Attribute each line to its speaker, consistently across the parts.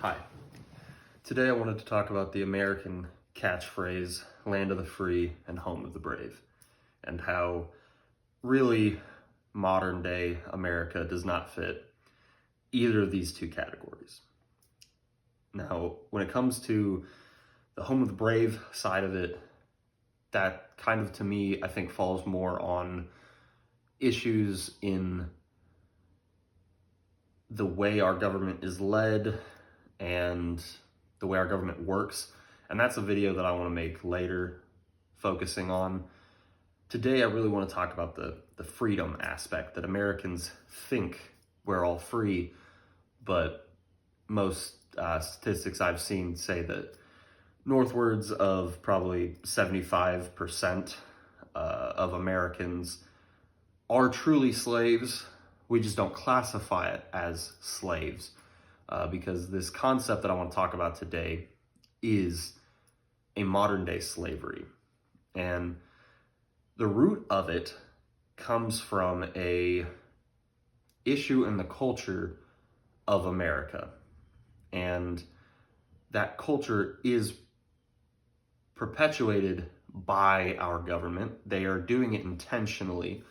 Speaker 1: Hi. Today I wanted to talk about the American catchphrase, land of the free and home of the brave, and how really modern day America does not fit either of these two categories. Now, when it comes to the home of the brave side of it, that kind of to me, I think falls more on issues in the way our government is led and the way our government works. And that's a video that I want to make later, focusing on. Today, I really want to talk about the freedom aspect, that Americans think we're all free, but most statistics I've seen say that northwards of probably 75% of Americans are truly slaves. We just don't classify it as slaves. Because this concept that I want to talk about today is a modern day slavery. And the root of it comes from a issue in the culture of America. And that culture is perpetuated by our government. They are doing it intentionally,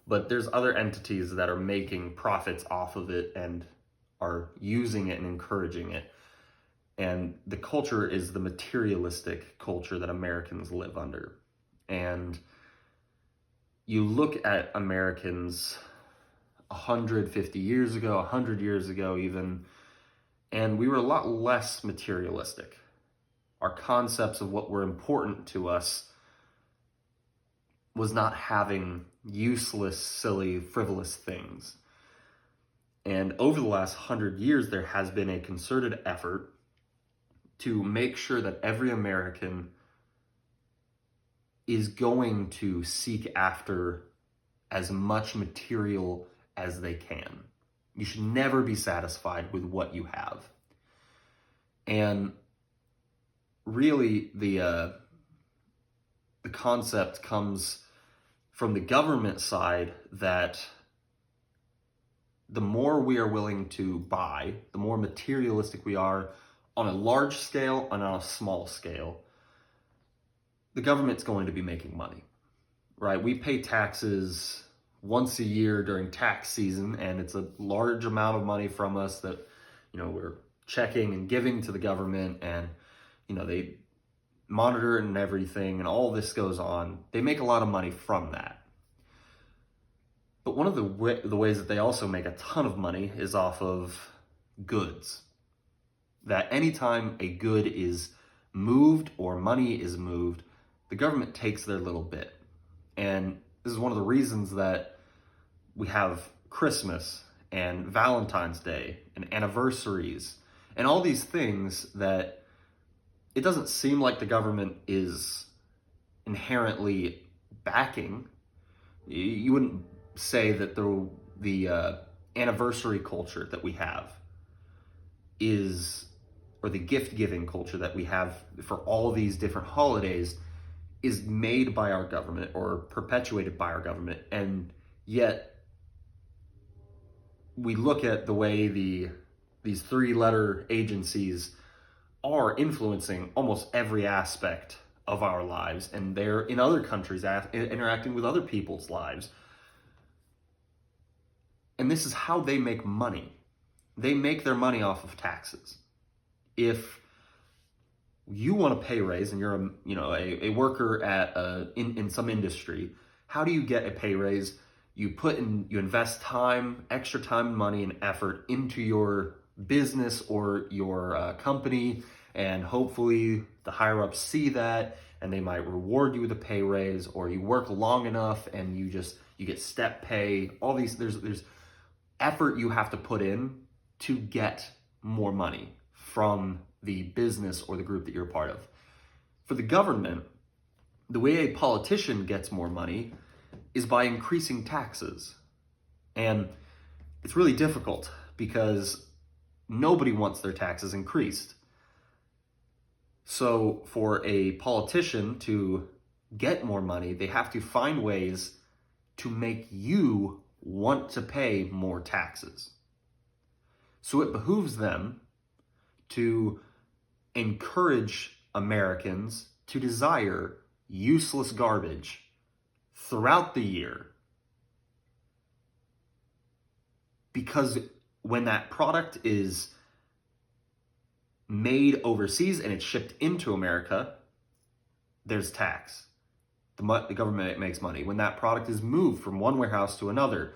Speaker 1: but there's other entities that are making profits off of it and are using it and encouraging it. And the culture is the materialistic culture that Americans live under. And you look at Americans 150 years ago, 100 years ago even, and we were a lot less materialistic. Our concepts of what were important to us was not having useless, silly, frivolous things. And over the last 100 years, there has been a concerted effort to make sure that every American is going to seek after as much material as they can. You should never be satisfied with what you have. And really, the concept comes from the government side that the more we are willing to buy, the more materialistic we are on a large scale and on a small scale, the government's going to be making money, right? We pay taxes once a year during tax season, and it's a large amount of money from us that, we're checking and giving to the government, and, they monitor it and everything, and all this goes on. They make a lot of money from that. But one of the ways that they also make a ton of money is off of goods. That anytime a good is moved or money is moved, the government takes their little bit. And this is one of the reasons that we have Christmas and Valentine's Day and anniversaries and all these things that it doesn't seem like the government is inherently backing. You wouldn't say that the anniversary culture that we have is, or the gift-giving culture that we have for all these different holidays is made by our government or perpetuated by our government. And yet we look at the way these three-letter agencies are influencing almost every aspect of our lives, and they're in other countries interacting with other people's lives. And this is how they make money. They make their money off of taxes. If you want a pay raise and you're a worker at in some industry, how do you get a pay raise? You invest time, extra time, money, and effort into your business or your company, and hopefully the higher ups see that and they might reward you with a pay raise, or you work long enough and you get step pay. All these, there's effort you have to put in to get more money from the business or the group that you're a part of. For the government, the way a politician gets more money is by increasing taxes. And it's really difficult because nobody wants their taxes increased. So for a politician to get more money, they have to find ways to make you want to pay more taxes. So it behooves them to encourage Americans to desire useless garbage throughout the year. Because when that product is made overseas and it's shipped into America, there's tax. The government makes money. When that product is moved from one warehouse to another,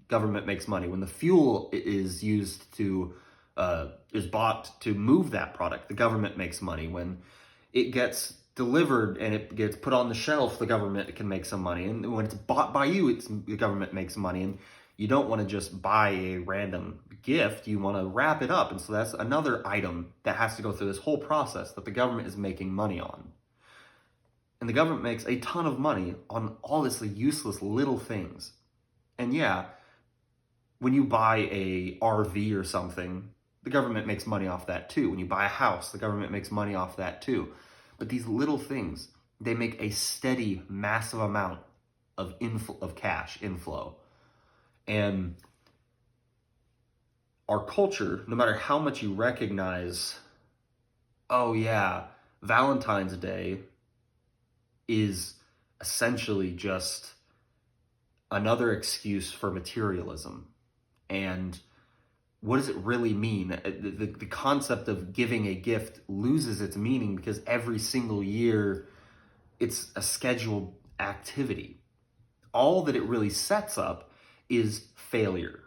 Speaker 1: government makes money. When the fuel is used to is bought to move that product, the government makes money. When it gets delivered and it gets put on the shelf, the government can make some money. And when it's bought by you, the government makes money. And you don't want to just buy a random gift, you want to wrap it up. And so that's another item that has to go through this whole process that the government is making money on. And the government makes a ton of money on all this useless little things. And yeah, when you buy a RV or something, the government makes money off that too. When you buy a house, the government makes money off that too. But these little things, they make a steady, massive amount of cash inflow. And our culture, no matter how much you recognize, oh yeah, Valentine's Day is essentially just another excuse for materialism. And what does it really mean? The concept of giving a gift loses its meaning because every single year it's a scheduled activity. All that it really sets up is failure.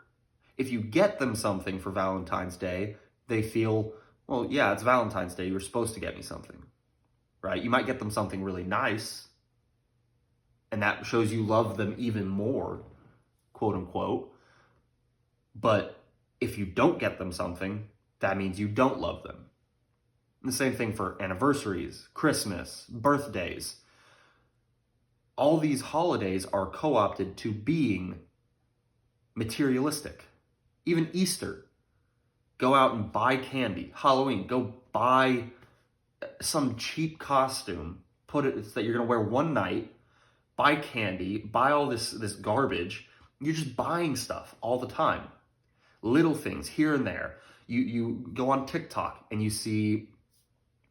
Speaker 1: If you get them something for Valentine's Day, they feel, well, yeah, it's Valentine's Day, you were supposed to get me something, right? You might get them something really nice, and that shows you love them even more, quote unquote. But if you don't get them something, that means you don't love them. And the same thing for anniversaries, Christmas, birthdays. All these holidays are co-opted to being materialistic. Even Easter. Go out and buy candy. Halloween, go buy some cheap costume. Put it that you're going to wear one night. Buy candy. Buy all this garbage. You're just buying stuff all the time. Little things here and there. You go on TikTok and you see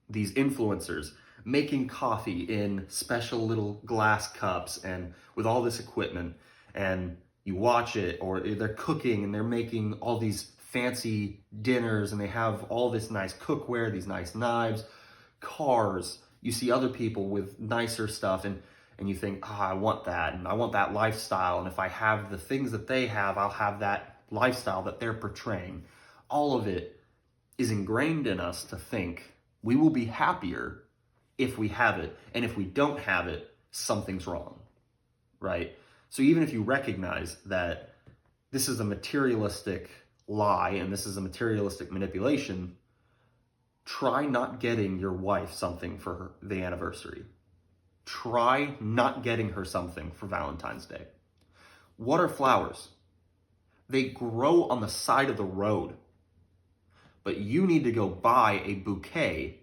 Speaker 1: these influencers making coffee in special little glass cups and with all this equipment, and you watch it, or they're cooking and they're making all these fancy dinners and they have all this nice cookware, these nice knives, cars. You see other people with nicer stuff and you think, oh, I want that and I want that lifestyle. And if I have the things that they have, I'll have that lifestyle that they're portraying. All of it is ingrained in us to think we will be happier if we have it. And if we don't have it, something's wrong, right? So even if you recognize that this is a materialistic lie and this is a materialistic manipulation, try not getting your wife something for the anniversary. Try not getting her something for Valentine's Day. What are flowers? They grow on the side of the road. But you need to go buy a bouquet,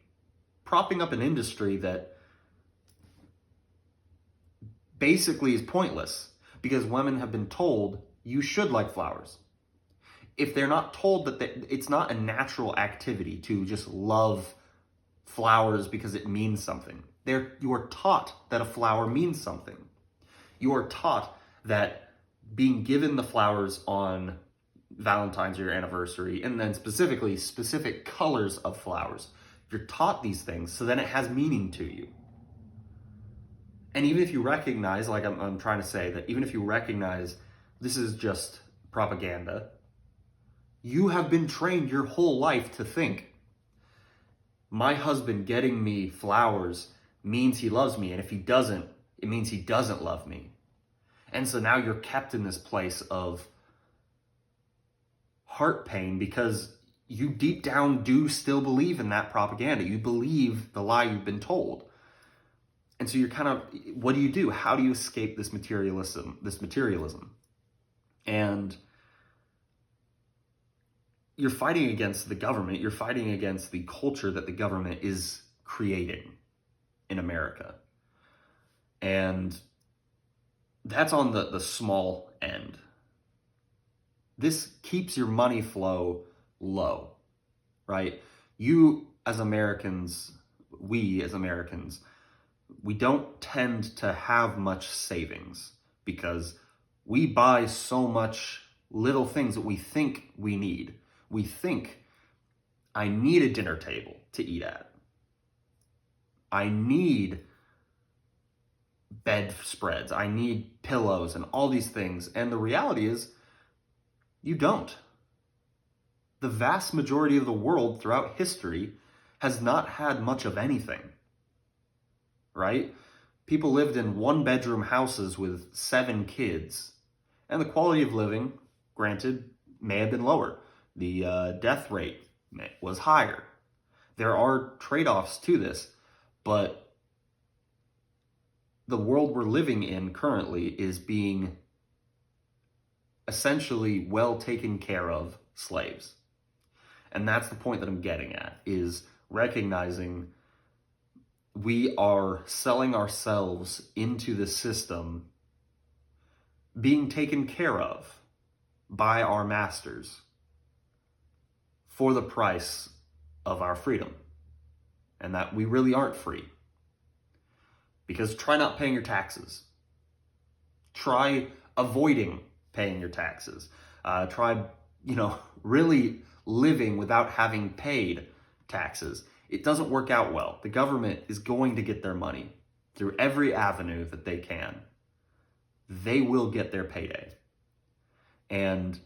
Speaker 1: propping up an industry that basically is pointless because women have been told you should like flowers. If they're not told that it's not a natural activity to just love flowers because it means something. You are taught that a flower means something. You are taught that being given the flowers on Valentine's or your anniversary, and then specifically specific colors of flowers, you're taught these things, so then it has meaning to you. And even if you recognize, like I'm trying to say, that even if you recognize this is just propaganda, you have been trained your whole life to think, my husband getting me flowers means he loves me, and if he doesn't, it means he doesn't love me. And so now you're kept in this place of heart pain because you deep down do still believe in that propaganda. You believe the lie you've been told. And so you're kind of, what do? How do you escape this materialism? And you're fighting against the government. You're fighting against the culture that the government is creating in America. And that's on the small end. This keeps your money flow low, right? you as Americans, we as Americans, we don't tend to have much savings because we buy so much little things that we think we need. We think, I need a dinner table to eat at. I need bed spreads. I need pillows and all these things. And the reality is, you don't. The vast majority of the world throughout history has not had much of anything, right? People lived in one-bedroom houses with 7 kids, and the quality of living, granted, may have been lower. The death rate was higher. There are trade-offs to this, but the world we're living in currently is being essentially well taken care of slaves. And that's the point that I'm getting at, is recognizing we are selling ourselves into the system, being taken care of by our masters for the price of our freedom, and that we really aren't free. Because try not paying your taxes. Try avoiding paying your taxes. Try, really living without having paid taxes. It doesn't work out well. The government is going to get their money through every avenue that they can. They will get their payday. And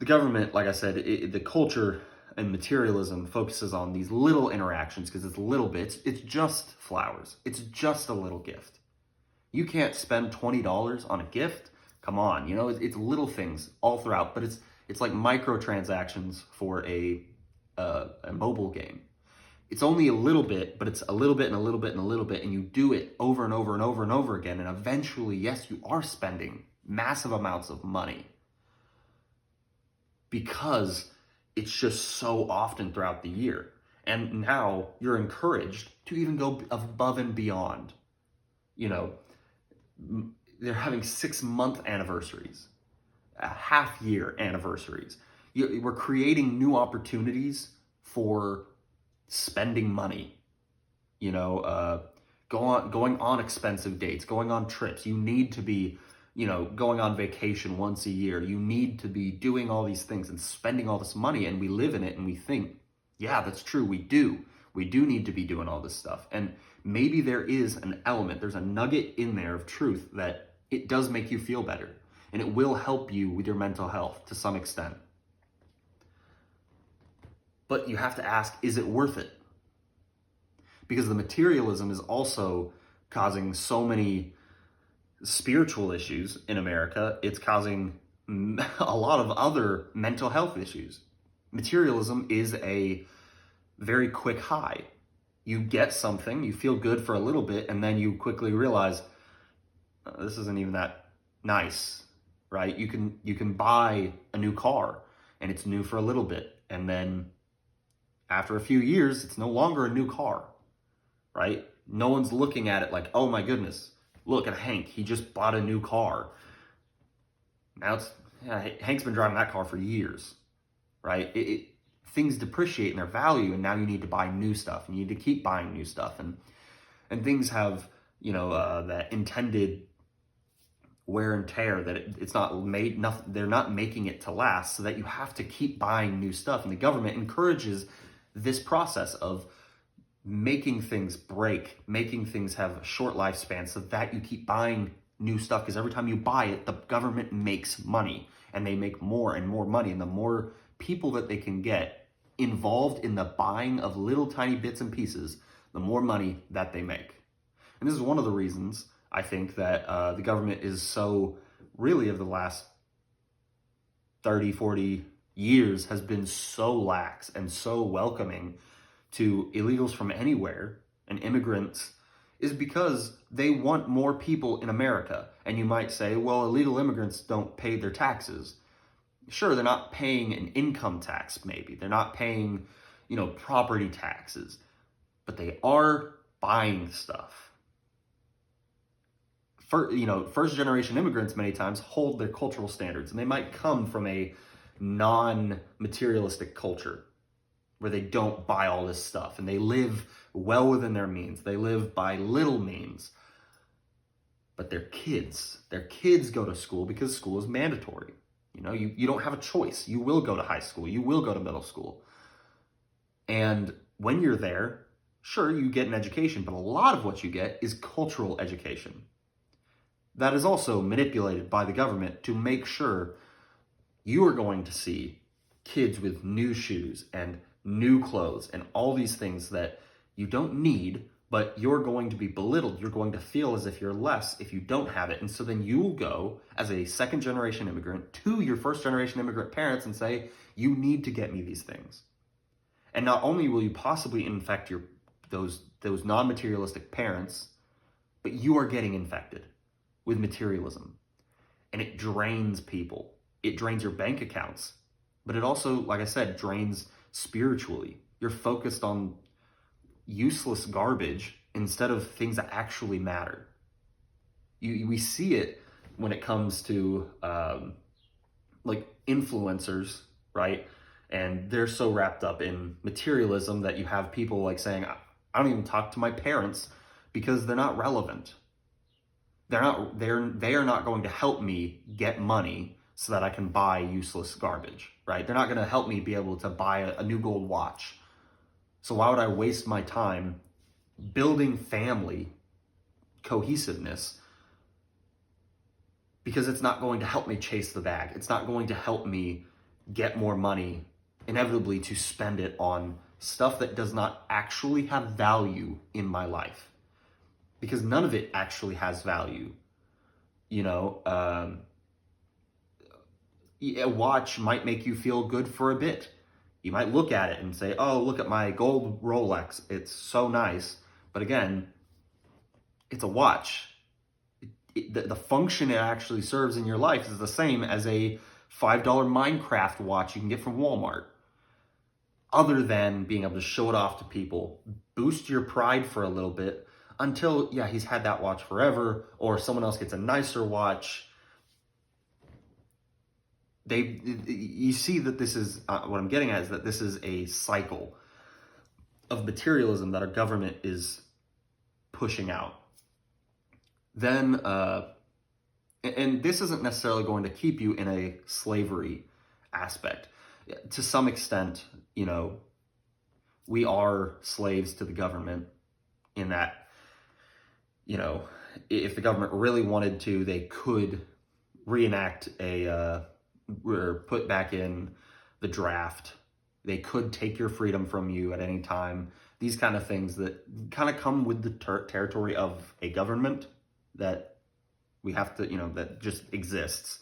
Speaker 1: the government, like I said, the culture and materialism focuses on these little interactions because it's little bits. It's just flowers. It's just a little gift. You can't spend $20 on a gift. Come on, it's little things all throughout, but it's like microtransactions for a mobile game. It's only a little bit, but it's a little bit and a little bit and a little bit, and you do it over and over and over and over again, and eventually, yes, you are spending massive amounts of money because it's just so often throughout the year. And now you're encouraged to even go above and beyond. They're having 6-month anniversaries, half-year anniversaries. We're creating new opportunities for spending money. Going on expensive dates, going on trips. You need to be, going on vacation once a year. You need to be doing all these things and spending all this money, and we live in it and we think, yeah, that's true, we do. We do need to be doing all this stuff. And maybe there is an element, there's a nugget in there of truth that it does make you feel better, and it will help you with your mental health to some extent. But you have to ask, is it worth it? Because the materialism is also causing so many spiritual issues in America. It's causing a lot of other mental health issues. Materialism is a very quick high. You get something, you feel good for a little bit, and then you quickly realize, this isn't even that nice, right? You can buy a new car, and it's new for a little bit, and then after a few years, it's no longer a new car, right? No one's looking at it like, oh my goodness, look at Hank, he just bought a new car. Now Hank's been driving that car for years, right? Things depreciate in their value, and now you need to buy new stuff, and you need to keep buying new stuff, and things have, that intended wear and tear that it's not made, nothing, they're not making it to last, so that you have to keep buying new stuff. And the government encourages this process of making things break, making things have a short lifespan, so that you keep buying new stuff, because every time you buy it, the government makes money, and they make more and more money, and the more people that they can get involved in the buying of little tiny bits and pieces, the more money that they make. And this is one of the reasons I think that the government is so, really, of the last 30, 40 years, has been so lax and so welcoming to illegals from anywhere and immigrants, is because they want more people in America. And you might say, well, illegal immigrants don't pay their taxes. Sure, they're not paying an income tax, maybe. They're not paying, property taxes. But they are buying stuff. First-generation immigrants many times hold their cultural standards, and they might come from a non-materialistic culture. where they don't buy all this stuff and they live well within their means. They live by little means. But their kids go to school because school is mandatory. You don't have a choice. You will go to high school. You will go to middle school. And when you're there, sure, you get an education, but a lot of what you get is cultural education. That is also manipulated by the government to make sure you are going to see kids with new shoes and new clothes and all these things that you don't need, but you're going to be belittled. You're going to feel as if you're less if you don't have it. And so then you will go as a second-generation immigrant to your first-generation immigrant parents and say, you need to get me these things. And not only will you possibly infect those non-materialistic parents, but you are getting infected with materialism. And it drains people. It drains your bank accounts. But it also, like I said, drains spiritually. You're focused on useless garbage instead of things that actually matter. We see it when it comes to like influencers, right? And they're so wrapped up in materialism that you have people like saying, I don't even talk to my parents because they're not relevant. They are not going to help me get money so that I can buy useless garbage, right? They're not going to help me be able to buy a new gold watch. So why would I waste my time building family cohesiveness? Because it's not going to help me chase the bag. It's not going to help me get more money, inevitably to spend it on stuff that does not actually have value in my life. Because none of it actually has value. A watch might make you feel good for a bit. You might look at it and say, oh, look at my gold Rolex. It's so nice. But again, it's a watch. The function it actually serves in your life is the same as a $5 Minecraft watch you can get from Walmart. Other than being able to show it off to people, boost your pride for a little bit until, he's had that watch forever, or someone else gets a nicer watch. You see that this is, what I'm getting at is that this is a cycle of materialism that our government is pushing out. Then, and this isn't necessarily going to keep you in a slavery aspect. To some extent, we are slaves to the government in that, if the government really wanted to, they could reenact or put back in the draft. They could take your freedom from you at any time. These kind of things that kind of come with the territory of a government that we have to, that just exists.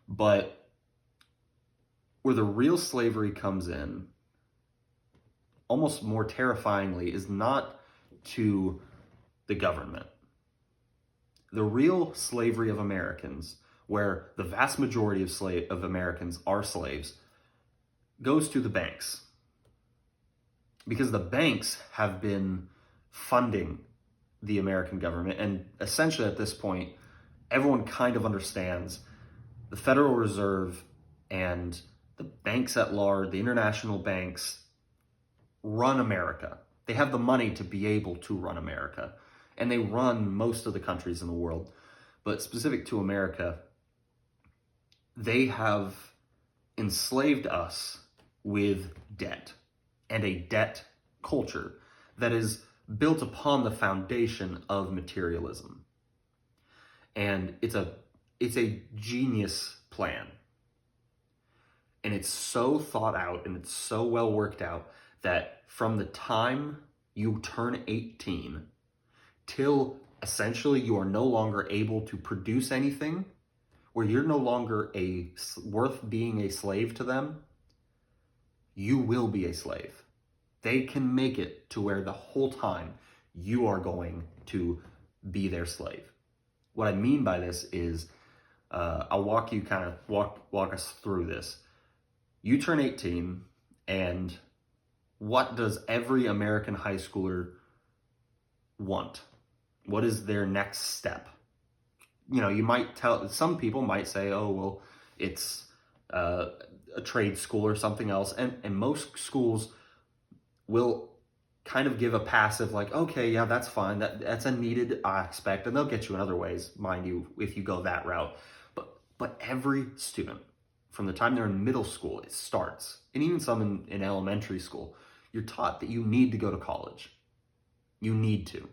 Speaker 1: But where the real slavery comes in, almost more terrifyingly, is not to the government. The real slavery of Americans, where the vast majority of Americans are slaves, goes to the banks. Because the banks have been funding the American government, and essentially at this point, everyone kind of understands the Federal Reserve and the banks at large, the international banks, run America. They have the money to be able to run America, and they run most of the countries in the world. But specific to America, they have enslaved us with debt and a debt culture that is built upon the foundation of materialism. And it's a genius plan. And it's so thought out and it's so well worked out that from the time you turn 18 till essentially you are no longer able to produce anything, where you're no longer worth being a slave to them, you will be a slave. They can make it to where the whole time you are going to be their slave. What I mean by this is, I'll walk us through this. You turn 18, and what does every American high schooler want? What is their next step? Some people might say, oh, well, it's a trade school or something else. And most schools will kind of give a passive, like, okay, yeah, that's fine. That's a needed aspect, and they'll get you in other ways, mind you, if you go that route. But every student, from the time they're in middle school, it starts, and even some in elementary school, you're taught that you need to go to college. You need to.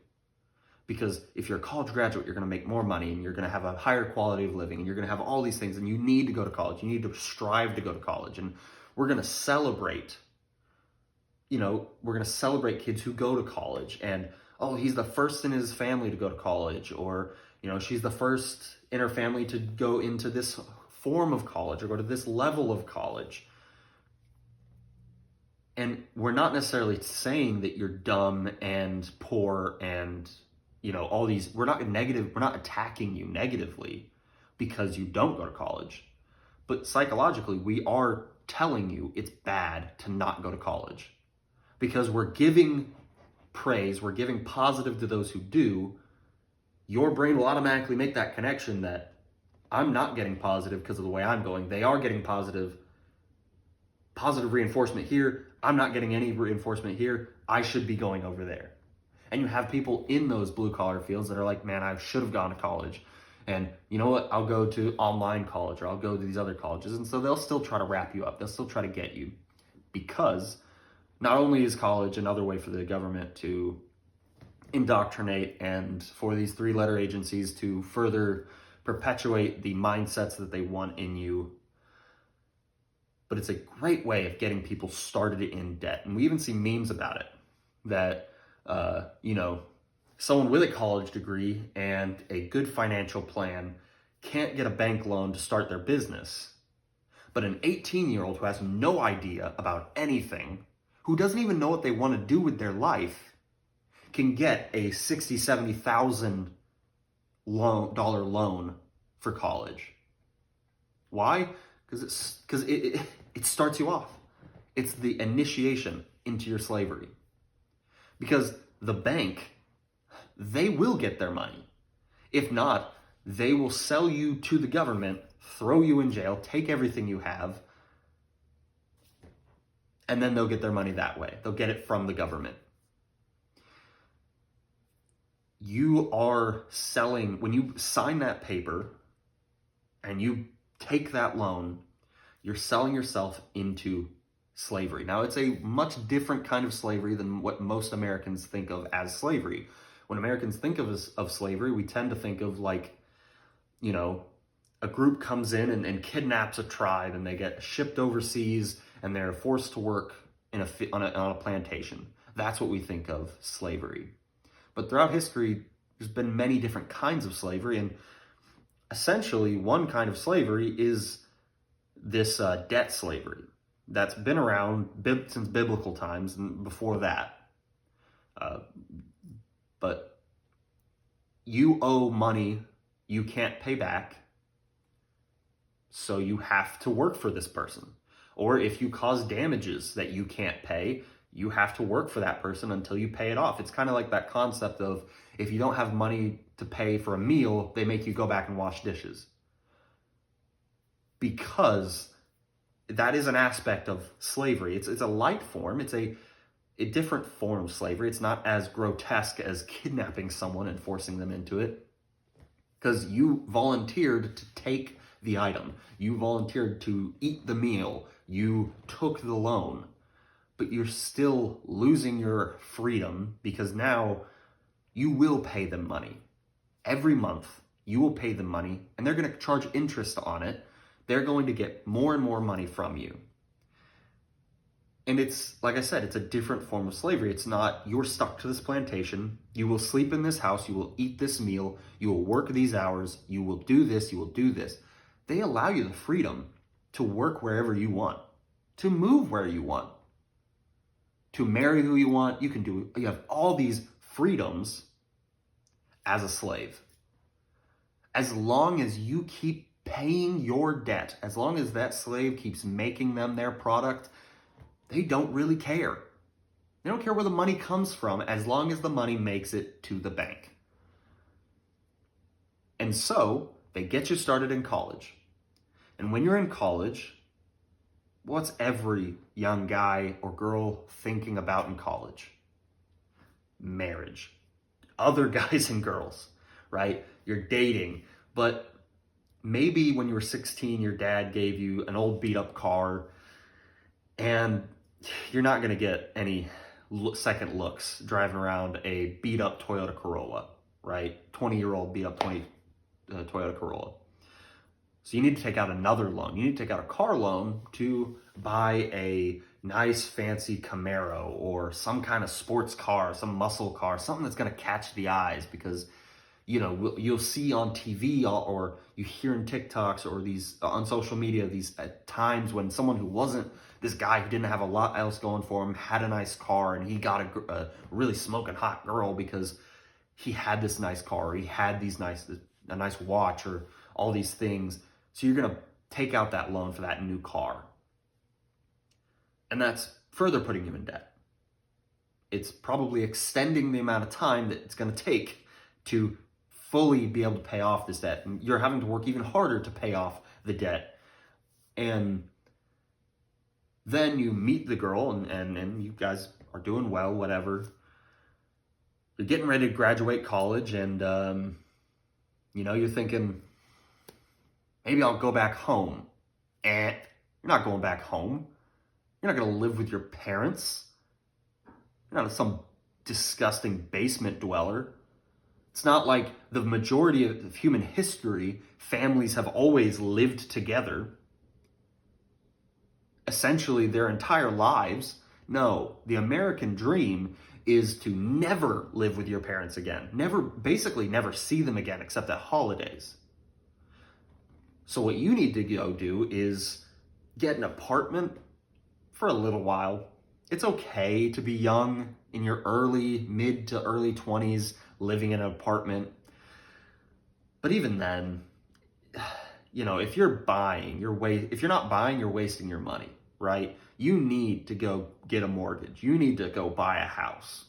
Speaker 1: Because if you're a college graduate, you're going to make more money, and you're going to have a higher quality of living, and you're going to have all these things, and you need to go to college. You need to strive to go to college. And we're going to celebrate, we're going to celebrate kids who go to college, and, oh, he's the first in his family to go to college, or, she's the first in her family to go into this form of college or go to this level of college. And we're not necessarily saying that you're dumb and poor and, all these, we're not attacking you negatively because you don't go to college. But psychologically, we are telling you it's bad to not go to college because we're giving praise, we're giving positive to those who do. Your brain will automatically make that connection that I'm not getting positive because of the way I'm going. They are getting positive reinforcement here. I'm not getting any reinforcement here. I should be going over there. And you have people in those blue collar fields that are like, man, I should have gone to college. And you know what? I'll go to online college, or I'll go to these other colleges. And so they'll still try to wrap you up. They'll still try to get you, because not only is college another way for the government to indoctrinate and for these three-letter agencies to further perpetuate the mindsets that they want in you, but it's a great way of getting people started in debt. And we even see memes about it, that, someone with a college degree and a good financial plan can't get a bank loan to start their business. But an 18-year-old who has no idea about anything, who doesn't even know what they want to do with their life, can get a $60,000, $70,000 loan for college. Why? Because it starts you off. It's the initiation into your slavery. Because the bank, they will get their money. If not, they will sell you to the government, throw you in jail, take everything you have, and then they'll get their money that way. They'll get it from the government. You are selling, when you sign that paper and you take that loan, you're selling yourself into slavery. Now, it's a much different kind of slavery than what most Americans think of as slavery. When Americans think of slavery, we tend to think of like, a group comes in and kidnaps a tribe, and they get shipped overseas and they're forced to work on a plantation. That's what we think of slavery. But throughout history, there's been many different kinds of slavery, and essentially one kind of slavery is this debt slavery that's been around since biblical times and before that. But you owe money you can't pay back, so you have to work for this person. Or if you cause damages that you can't pay, you have to work for that person until you pay it off. It's kind of like that concept of, if you don't have money to pay for a meal, they make you go back and wash dishes. Because that is an aspect of slavery. It's a light form. It's a different form of slavery. It's not as grotesque as kidnapping someone and forcing them into it, because you volunteered to take the item. You volunteered to eat the meal. You took the loan. But you're still losing your freedom, because now you will pay them money. Every month, you will pay them money, and they're going to charge interest on it. They're going to get more and more money from you. And it's, like I said, it's a different form of slavery. It's not, you're stuck to this plantation, you will sleep in this house, you will eat this meal, you will work these hours, you will do this, you will do this. They allow you the freedom to work wherever you want, to move where you want, to marry who you want. You have all these freedoms as a slave. As long as you keep paying your debt, as long as that slave keeps making them their product, they don't really care. They don't care where the money comes from, as long as the money makes it to the bank. And so they get you started in college. And when you're in college, What's every young guy or girl thinking about in college? Marriage. Other guys and girls, right? You're dating. But maybe when you were 16, your dad gave you an old beat up car, and you're not going to get any second looks driving around a beat up Toyota Corolla, right? 20-year-old beat up Toyota Corolla. So you need to take out another loan. You need to take out a car loan to buy a nice fancy Camaro or some kind of sports car, some muscle car, something that's going to catch the eyes, because you'll see on TV or you hear in TikToks or these on social media these times when someone who wasn't this guy who didn't have a lot else going for him had a nice car, and he got a really smoking hot girl because he had this nice car, or he had a nice watch, or all these things. So you're going to take out that loan for that new car. And that's further putting you in debt. It's probably extending the amount of time that it's going to take to fully be able to pay off this debt. And you're having to work even harder to pay off the debt. And then you meet the girl and you guys are doing well, whatever. You're getting ready to graduate college, and you're thinking, maybe I'll go back home. You're not going back home. You're not going to live with your parents. You're not some disgusting basement dweller. It's not like the majority of human history, families have always lived together, essentially their entire lives. No, the American dream is to never live with your parents again. Basically never see them again except at holidays. So what you need to go do is get an apartment for a little while. It's okay to be young in your mid to early 20s, living in an apartment. But even then, if you're not buying, you're wasting your money, right? You need to go get a mortgage. You need to go buy a house.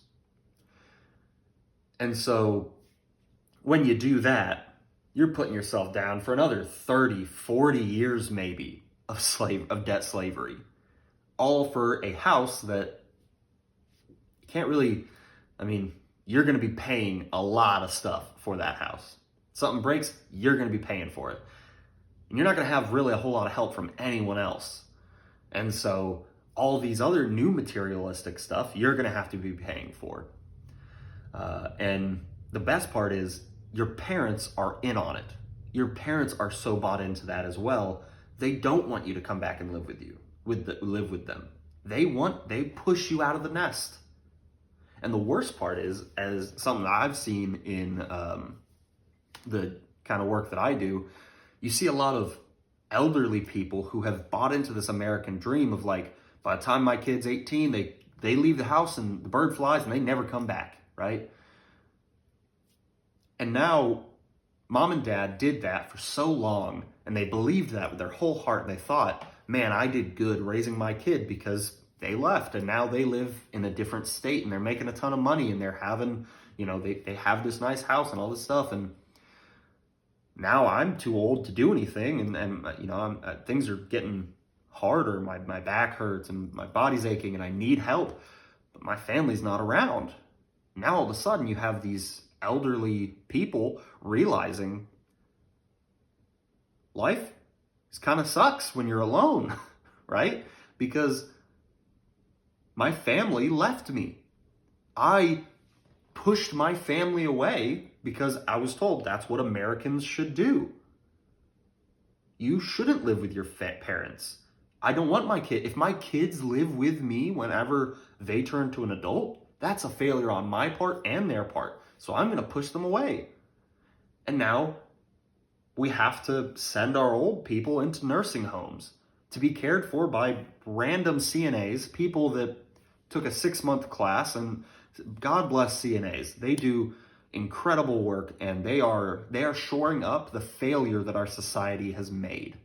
Speaker 1: And so when you do that, you're putting yourself down for another 30, 40 years maybe of debt slavery. All for a house that can't really, you're going to be paying a lot of stuff for that house. Something breaks, you're going to be paying for it. And you're not going to have really a whole lot of help from anyone else. And so all these other new materialistic stuff, you're going to have to be paying for. And the best part is your parents are in on it. Your parents are so bought into that as well. They don't want you to come back and live with you, live with them. They push you out of the nest. And the worst part is, as something that I've seen in the kind of work that I do, you see a lot of elderly people who have bought into this American dream of like, by the time my kid's 18, they leave the house and the bird flies and they never come back, right? And now mom and dad did that for so long, and they believed that with their whole heart. They thought, man, I did good raising my kid because they left, and now they live in a different state and they're making a ton of money, and they're having, they have this nice house and all this stuff. And now I'm too old to do anything, and things are getting harder. My back hurts and my body's aching and I need help, but my family's not around. Now all of a sudden you have these elderly people realizing life kind of sucks when you're alone, right? Because my family left me. I pushed my family away because I was told that's what Americans should do. You shouldn't live with your parents. I don't want my kid. If my kids live with me whenever they turn to an adult, that's a failure on my part and their part. So I'm going to push them away. And now we have to send our old people into nursing homes to be cared for by random CNAs, people that took a 6-month class, and God bless CNAs. They do incredible work, and they are shoring up the failure that our society has made.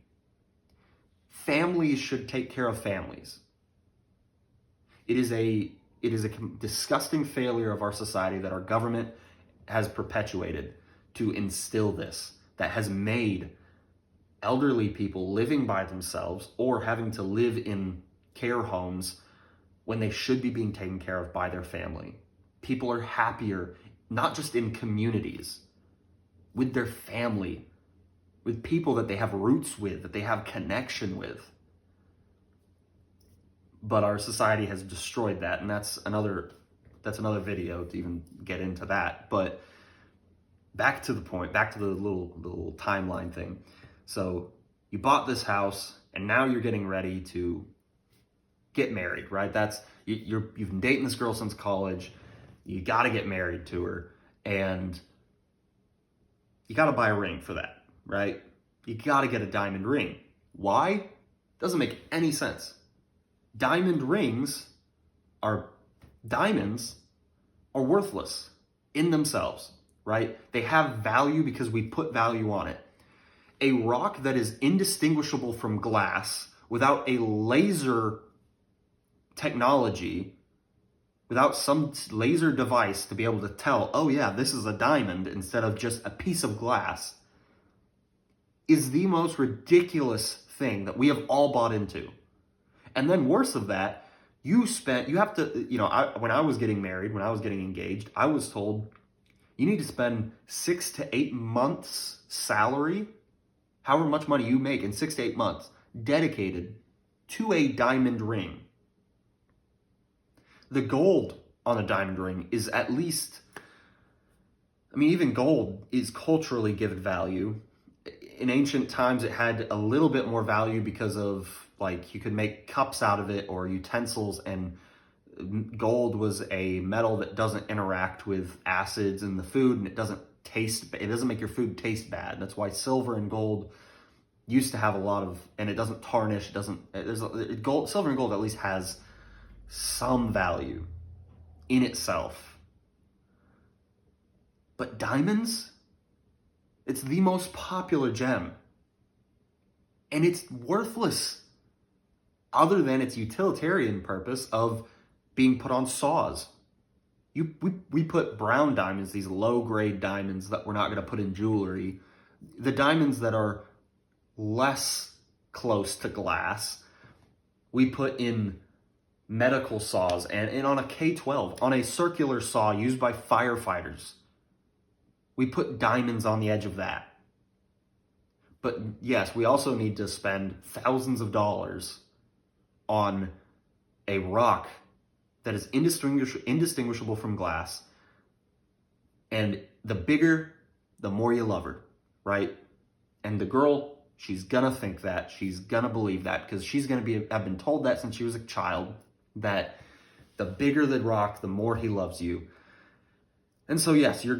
Speaker 1: Families should take care of families. It is a disgusting failure of our society that our government has perpetuated to instill this, that has made elderly people living by themselves or having to live in care homes when they should be being taken care of by their family. People are happier, not just in communities, with their family, with people that they have roots with, that they have connection with. But our society has destroyed that, and that's another video to even get into that. But back to the point, back to the little timeline thing. So you bought this house, and now you're getting ready to get married, right? You've been dating this girl since college. You got to get married to her, and you got to buy a ring for that, right? You got to get a diamond ring. Why? Doesn't make any sense. Diamond rings diamonds are worthless in themselves, right? They have value because we put value on it. A rock that is indistinguishable from glass without a laser technology, without some laser device to be able to tell, oh yeah, this is a diamond instead of just a piece of glass, is the most ridiculous thing that we have all bought into. And then worse of that, when I was getting married, when I was getting engaged, I was told you need to spend 6 to 8 months salary, however much money you make in 6 to 8 months, dedicated to a diamond ring. The gold on a diamond ring is at least, even gold is culturally given value. In ancient times, it had a little bit more value because of, you could make cups out of it or utensils, and gold was a metal that doesn't interact with acids in the food, and it doesn't make your food taste bad. That's why silver and gold used to have a lot of, and it doesn't tarnish, silver and gold at least has some value in itself. But diamonds, it's the most popular gem, and it's worthless other than its utilitarian purpose of being put on saws. We put brown diamonds, these low-grade diamonds that we're not going to put in jewelry, the diamonds that are less close to glass, we put in medical saws and on a K-12, on a circular saw used by firefighters. We put diamonds on the edge of that. But yes, we also need to spend thousands of dollars on a rock that is indistinguishable from glass. And the bigger, the more you love her, right? And the girl, she's gonna think that, she's gonna believe that, because she's gonna have been told that since she was a child, that the bigger the rock, the more he loves you. And so yes, you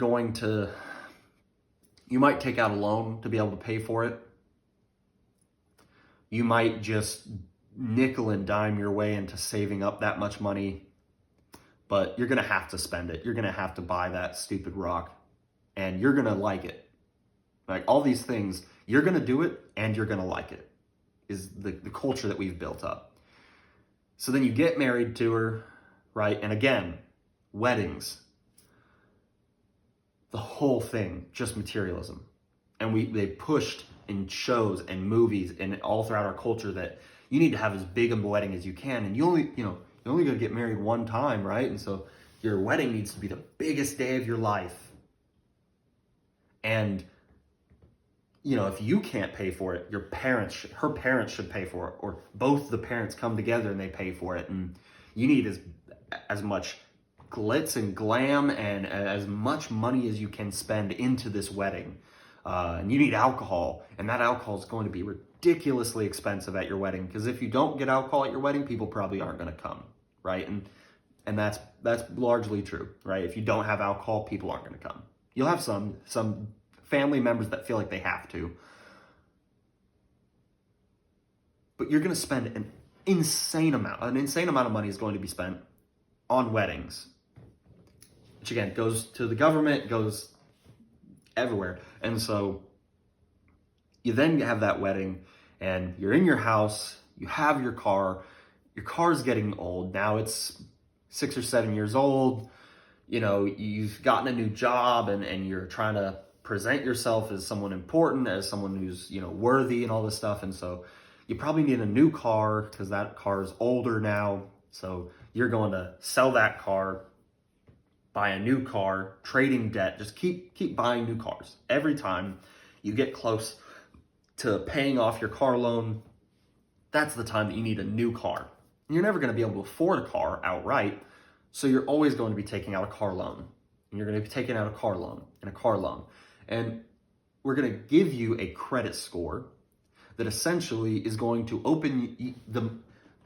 Speaker 1: might take out a loan to be able to pay for it. You might just nickel and dime your way into saving up that much money, but you're going to have to spend it. You're going to have to buy that stupid rock, and you're going to like it. Like all these things, you're going to do it and you're going to like it, is the culture that we've built up. So then you get married to her, right? And again, weddings, the whole thing, just materialism. And they pushed in shows and movies and all throughout our culture that you need to have as big a wedding as you can. And you're only going to get married one time, right? And so your wedding needs to be the biggest day of your life. And, if you can't pay for it, her parents should pay for it, or both the parents come together and they pay for it. And you need as much glitz and glam and as much money as you can spend into this wedding. And you need alcohol, and that alcohol is going to be ridiculously expensive at your wedding, because if you don't get alcohol at your wedding, people probably aren't going to come, right? And that's largely true, right? If you don't have alcohol, people aren't going to come. You'll have some family members that feel like they have to, but you're going to spend an insane amount of money is going to be spent on weddings, which again goes to the government, goes everywhere. And so you then have that wedding, and you're in your house, you have your car's getting old. Now it's 6 or 7 years old. You've gotten a new job, and you're trying to present yourself as someone important, as someone who's, worthy and all this stuff. And so you probably need a new car because that car is older now. So you're going to sell that car, buy a new car, trading debt, just keep buying new cars. Every time you get close to paying off your car loan, that's the time that you need a new car. You're never going to be able to afford a car outright, so you're always going to be taking out a car loan. And you're going to be taking out a car loan and a car loan. And we're going to give you a credit score that essentially is going to open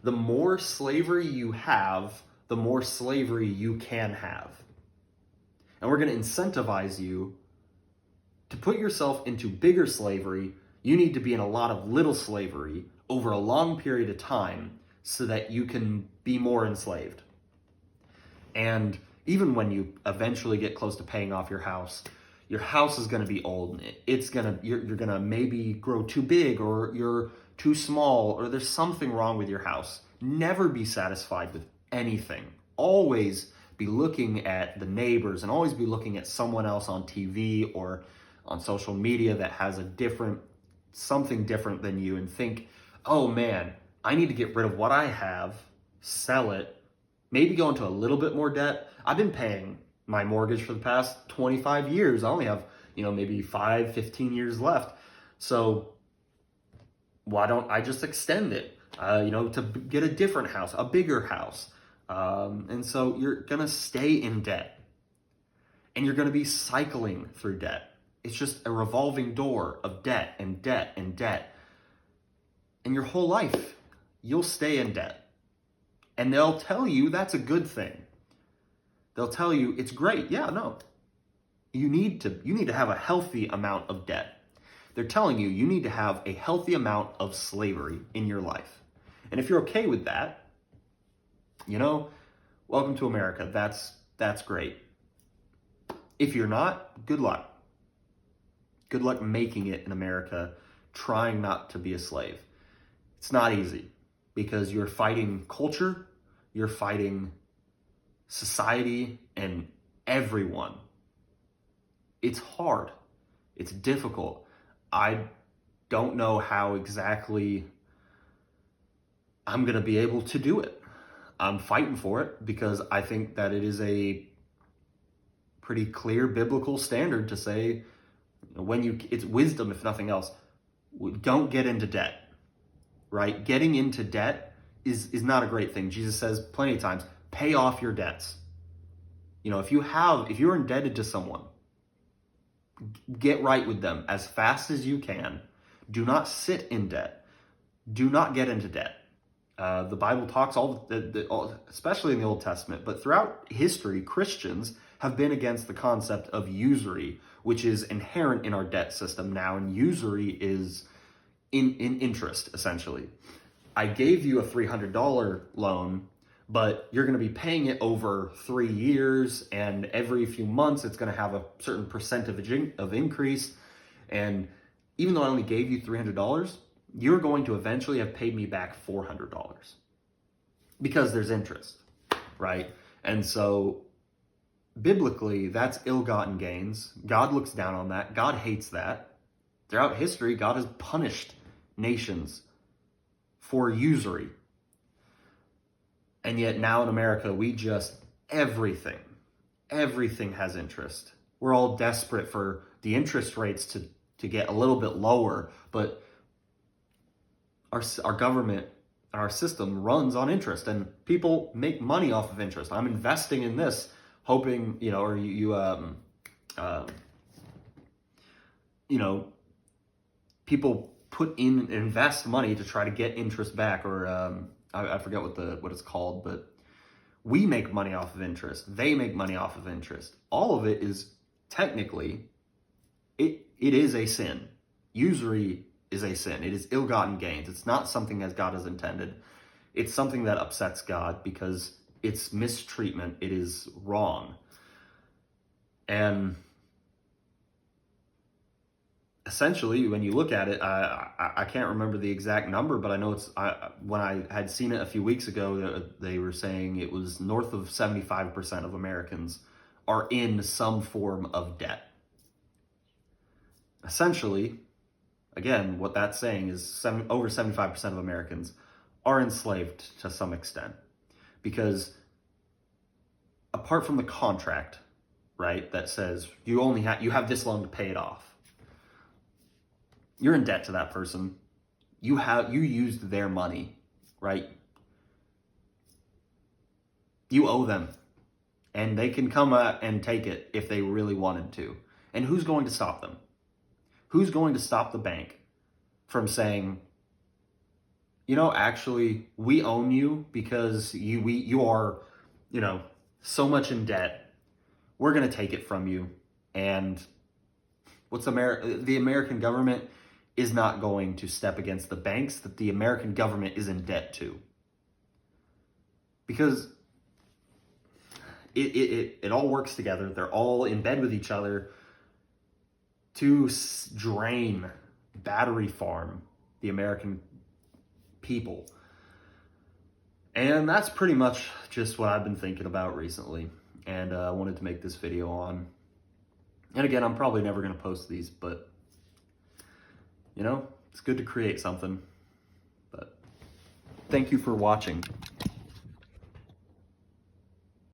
Speaker 1: the more slavery you have, the more slavery you can have. And we're going to incentivize you to put yourself into bigger slavery. You need to be in a lot of little slavery over a long period of time so that you can be more enslaved. And even when you eventually get close to paying off your house is going to be old. You're going to maybe grow too big, or you're too small, or there's something wrong with your house. Never be satisfied with anything. Always be looking at the neighbors, and always be looking at someone else on TV or on social media that has something different than you, and think, oh man, I need to get rid of what I have, sell it, maybe go into a little bit more debt. I've been paying my mortgage for the past 25 years. I only have, maybe 15 years left. So why don't I just extend it, to get a different house, a bigger house. And so you're going to stay in debt, and you're going to be cycling through debt. It's just a revolving door of debt and debt and debt. And your whole life, you'll stay in debt. And they'll tell you that's a good thing. They'll tell you it's great. Yeah, no. You need to have a healthy amount of debt. They're telling you need to have a healthy amount of slavery in your life. And if you're okay with that, welcome to America. That's great. If you're not, good luck. Good luck making it in America, trying not to be a slave. It's not easy, because you're fighting culture, you're fighting society, and everyone. It's hard. It's difficult. I don't know how exactly I'm going to be able to do it. I'm fighting for it because I think that it is a pretty clear biblical standard to say, it's wisdom, if nothing else, don't get into debt, right? Getting into debt is not a great thing. Jesus says plenty of times, pay off your debts. If you're indebted to someone, get right with them as fast as you can. Do not sit in debt. Do not get into debt. The Bible talks especially in the Old Testament, but throughout history, Christians have been against the concept of usury, which is inherent in our debt system now, and usury is in interest, essentially. I gave you a $300 loan, but you're going to be paying it over 3 years, and every few months it's going to have a certain percentage of increase. And even though I only gave you $300, you're going to eventually have paid me back $400 because there's interest, right? And so biblically, that's ill-gotten gains. God looks down on that. God hates that. Throughout history, God has punished nations for usury. And yet now in America, everything has interest. We're all desperate for the interest rates to get a little bit lower, but our government, our system runs on interest, and people make money off of interest. I'm investing in this, hoping, people invest money to try to get interest back, or I forget what it's called, but we make money off of interest. They make money off of interest. All of it is technically, it is a sin. Usury is a sin. It is ill-gotten gains. It's not something as God has intended. It's something that upsets God because it's mistreatment. It is wrong. And essentially, when you look at it, I can't remember the exact number, but I know when I had seen it a few weeks ago, they were saying it was north of 75% of Americans are in some form of debt. essentially, again, what that's saying is over 75% of Americans are enslaved to some extent. Because apart from the contract, right, that says you have this long to pay it off, you're in debt to that person. You used their money, right? You owe them, and they can come and take it if they really wanted to. And who's going to stop them? Who's going to stop the bank from saying, you know, actually, we own you because you are, you know, so much in debt. We're going to take it from you. And the American government is not going to step against the banks that the American government is in debt to. Because it all works together. They're all in bed with each other to drain, battery farm the American people. And that's pretty much just what I've been thinking about recently. And I wanted to make this video on. And again, I'm probably never going to post these, but, you know, it's good to create something. But thank you for watching.